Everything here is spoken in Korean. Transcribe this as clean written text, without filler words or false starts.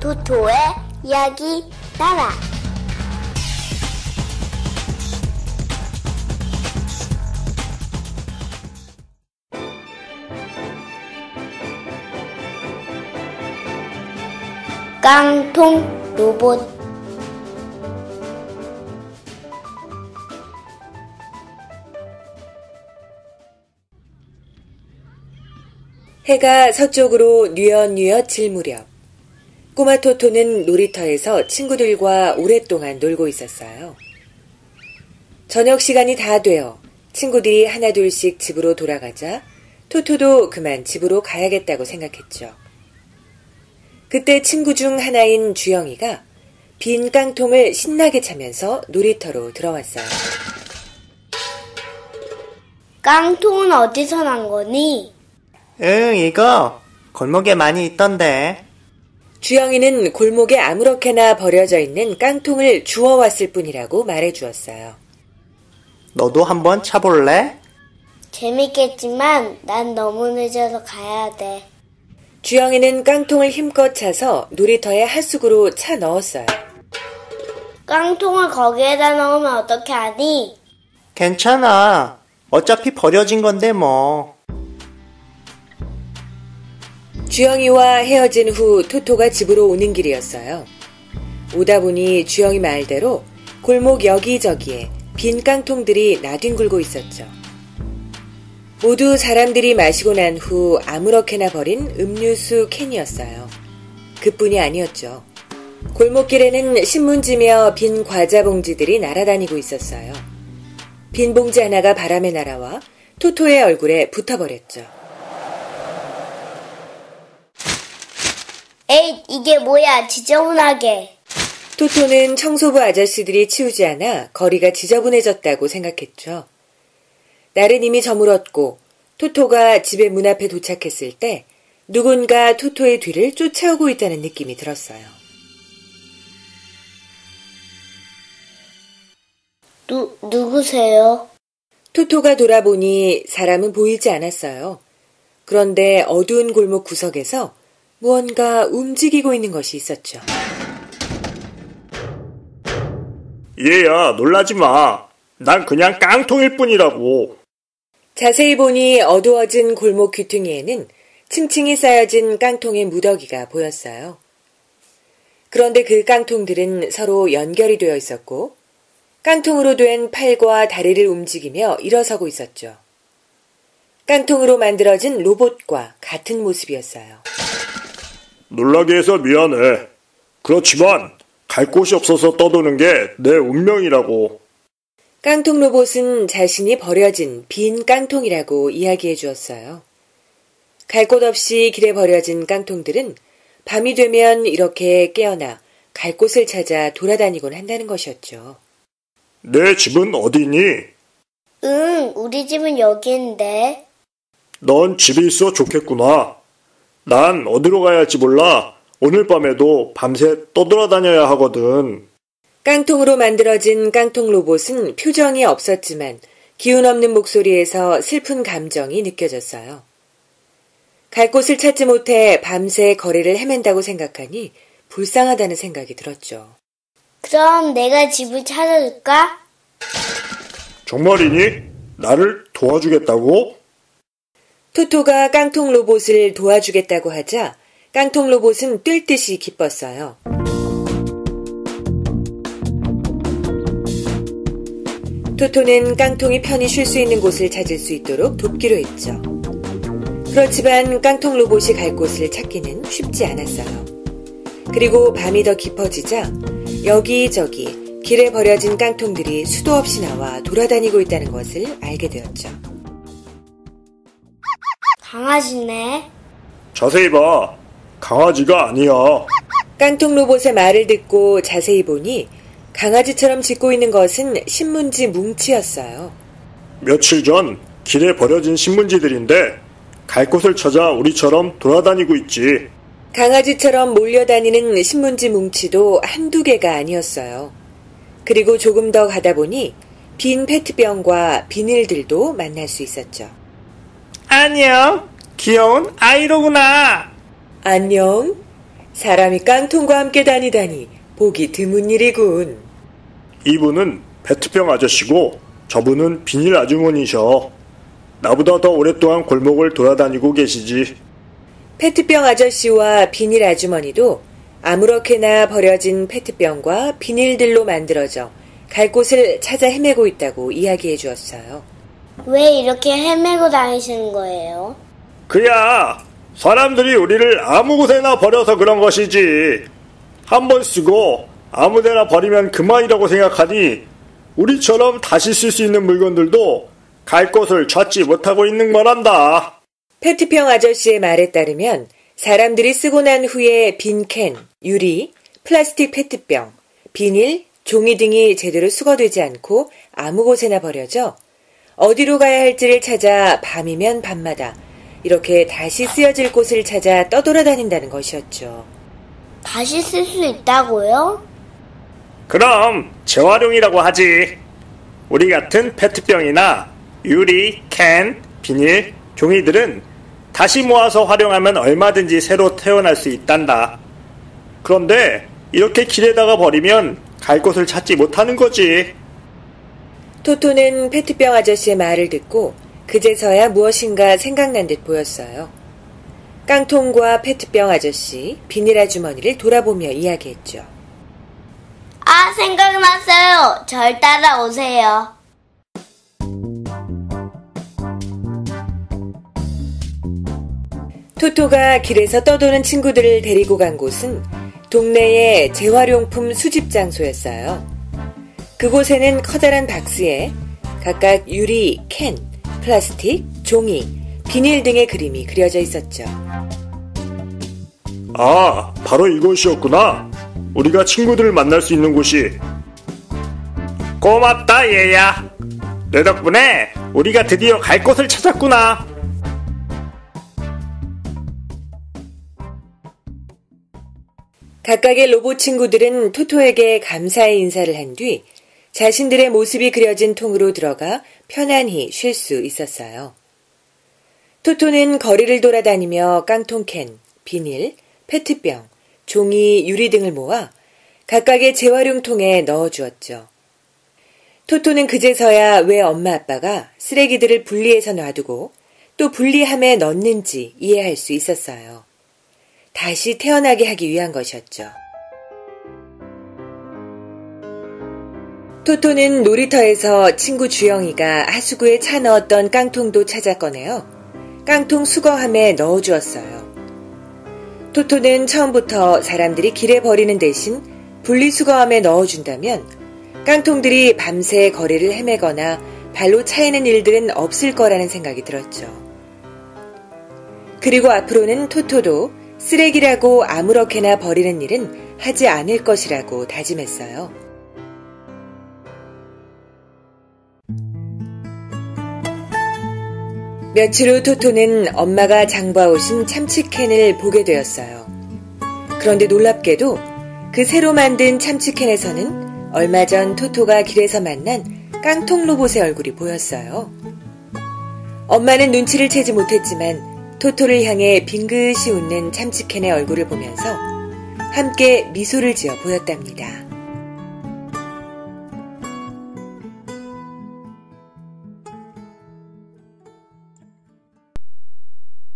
토토의 이야기 나라. 깡통 로봇. 해가 서쪽으로 뉘엿뉘엿 질 무렵 꼬마 토토는 놀이터에서 친구들과 오랫동안 놀고 있었어요. 저녁 시간이 다 되어 친구들이 하나둘씩 집으로 돌아가자 토토도 그만 집으로 가야겠다고 생각했죠. 그때 친구 중 하나인 주영이가 빈 깡통을 신나게 차면서 놀이터로 들어왔어요. 깡통은 어디서 난 거니? 이거 골목에 많이 있던데. 주영이는 골목에 아무렇게나 버려져 있는 깡통을 주워왔을 뿐이라고 말해주었어요. 너도 한번 차볼래? 재밌겠지만 난 너무 늦어서 가야 돼. 주영이는 깡통을 힘껏 차서 놀이터의 하수구로 차 넣었어요. 깡통을 거기에다 넣으면 어떻게 하니? 괜찮아. 어차피 버려진 건데 뭐. 주영이와 헤어진 후 토토가 집으로 오는 길이었어요. 오다 보니 주영이 말대로 골목 여기저기에 빈 깡통들이 나뒹굴고 있었죠. 모두 사람들이 마시고 난 후 아무렇게나 버린 음료수 캔이었어요. 그뿐이 아니었죠. 골목길에는 신문지며 빈 과자 봉지들이 날아다니고 있었어요. 빈 봉지 하나가 바람에 날아와 토토의 얼굴에 붙어버렸죠. 에잇, 이게 뭐야, 지저분하게. 토토는 청소부 아저씨들이 치우지 않아 거리가 지저분해졌다고 생각했죠. 날은 이미 저물었고 토토가 집의 문 앞에 도착했을 때 누군가 토토의 뒤를 쫓아오고 있다는 느낌이 들었어요. 누구세요? 토토가 돌아보니 사람은 보이지 않았어요. 그런데 어두운 골목 구석에서 무언가 움직이고 있는 것이 있었죠. 얘야, 놀라지 마. 난 그냥 깡통일 뿐이라고. 자세히 보니 어두워진 골목 귀퉁이에는 층층이 쌓여진 깡통의 무더기가 보였어요. 그런데 그 깡통들은 서로 연결이 되어 있었고 깡통으로 된 팔과 다리를 움직이며 일어서고 있었죠. 깡통으로 만들어진 로봇과 같은 모습이었어요. 놀라게 해서 미안해. 그렇지만 갈 곳이 없어서 떠도는 게 내 운명이라고. 깡통 로봇은 자신이 버려진 빈 깡통이라고 이야기해 주었어요. 갈 곳 없이 길에 버려진 깡통들은 밤이 되면 이렇게 깨어나 갈 곳을 찾아 돌아다니곤 한다는 것이었죠. 내 집은 어디니? 우리 집은 여기인데. 넌 집에 있어 좋겠구나. 난 어디로 가야 할지 몰라. 오늘 밤에도 밤새 떠돌아다녀야 하거든. 깡통으로 만들어진 깡통 로봇은 표정이 없었지만 기운 없는 목소리에서 슬픈 감정이 느껴졌어요. 갈 곳을 찾지 못해 밤새 거리를 헤맨다고 생각하니 불쌍하다는 생각이 들었죠. 그럼 내가 집을 찾아줄까? 정말이니? 나를 도와주겠다고? 토토가 깡통 로봇을 도와주겠다고 하자 깡통 로봇은 뛸 듯이 기뻤어요. 토토는 깡통이 편히 쉴 수 있는 곳을 찾을 수 있도록 돕기로 했죠. 그렇지만 깡통 로봇이 갈 곳을 찾기는 쉽지 않았어요. 그리고 밤이 더 깊어지자 여기저기 길에 버려진 깡통들이 수도 없이 나와 돌아다니고 있다는 것을 알게 되었죠. 강아지네. 자세히 봐. 강아지가 아니야. 깡통 로봇의 말을 듣고 자세히 보니 강아지처럼 짖고 있는 것은 신문지 뭉치였어요. 며칠 전 길에 버려진 신문지들인데 갈 곳을 찾아 우리처럼 돌아다니고 있지. 강아지처럼 몰려다니는 신문지 뭉치도 한두 개가 아니었어요. 그리고 조금 더 가다 보니 빈 페트병과 비닐들도 만날 수 있었죠. 안녕. 귀여운 아이로구나. 안녕. 사람이 깡통과 함께 다니다니 보기 드문 일이군. 이분은 페트병 아저씨고 저분은 비닐 아주머니셔. 나보다 더 오랫동안 골목을 돌아다니고 계시지. 페트병 아저씨와 비닐 아주머니도 아무렇게나 버려진 페트병과 비닐들로 만들어져 갈 곳을 찾아 헤매고 있다고 이야기해 주었어요. 왜 이렇게 헤매고 다니시는 거예요? 그야 사람들이 우리를 아무 곳에나 버려서 그런 것이지. 한 번 쓰고 아무데나 버리면 그만이라고 생각하니 우리처럼 다시 쓸 수 있는 물건들도 갈 곳을 찾지 못하고 있는 거란다. 페트병 아저씨의 말에 따르면 사람들이 쓰고 난 후에 빈 캔, 유리, 플라스틱 페트병, 비닐, 종이 등이 제대로 수거되지 않고 아무 곳에나 버려져 어디로 가야 할지를 찾아 밤이면 밤마다 이렇게 다시 쓰여질 곳을 찾아 떠돌아다닌다는 것이었죠. 다시 쓸 수 있다고요? 그럼 재활용이라고 하지. 우리 같은 페트병이나 유리, 캔, 비닐, 종이들은 다시 모아서 활용하면 얼마든지 새로 태어날 수 있단다. 그런데 이렇게 길에다가 버리면 갈 곳을 찾지 못하는 거지. 토토는 페트병 아저씨의 말을 듣고 그제서야 무엇인가 생각난 듯 보였어요. 깡통과 페트병 아저씨, 비닐 아주머니를 돌아보며 이야기했죠. 아, 생각났어요. 절 따라오세요. 토토가 길에서 떠도는 친구들을 데리고 간 곳은 동네의 재활용품 수집 장소였어요. 그곳에는 커다란 박스에 각각 유리, 캔, 플라스틱, 종이, 비닐 등의 그림이 그려져 있었죠. 아, 바로 이곳이었구나. 우리가 친구들을 만날 수 있는 곳이. 고맙다, 얘야. 내 덕분에 우리가 드디어 갈 곳을 찾았구나. 각각의 로봇 친구들은 토토에게 감사의 인사를 한 뒤 자신들의 모습이 그려진 통으로 들어가 편안히 쉴 수 있었어요. 토토는 거리를 돌아다니며 깡통캔, 비닐, 페트병, 종이, 유리 등을 모아 각각의 재활용통에 넣어주었죠. 토토는 그제서야 왜 엄마 아빠가 쓰레기들을 분리해서 놔두고 또 분리함에 넣는지 이해할 수 있었어요. 다시 태어나게 하기 위한 것이었죠. 토토는 놀이터에서 친구 주영이가 하수구에 차 넣었던 깡통도 찾아 꺼내어 깡통 수거함에 넣어주었어요. 토토는 처음부터 사람들이 길에 버리는 대신 분리수거함에 넣어준다면 깡통들이 밤새 거리를 헤매거나 발로 차이는 일들은 없을 거라는 생각이 들었죠. 그리고 앞으로는 토토도 쓰레기라고 아무렇게나 버리는 일은 하지 않을 것이라고 다짐했어요. 며칠 후 토토는 엄마가 장봐오신 참치캔을 보게 되었어요. 그런데 놀랍게도 그 새로 만든 참치캔에서는 얼마 전 토토가 길에서 만난 깡통 로봇의 얼굴이 보였어요. 엄마는 눈치를 채지 못했지만 토토를 향해 빙긋이 웃는 참치캔의 얼굴을 보면서 함께 미소를 지어 보였답니다.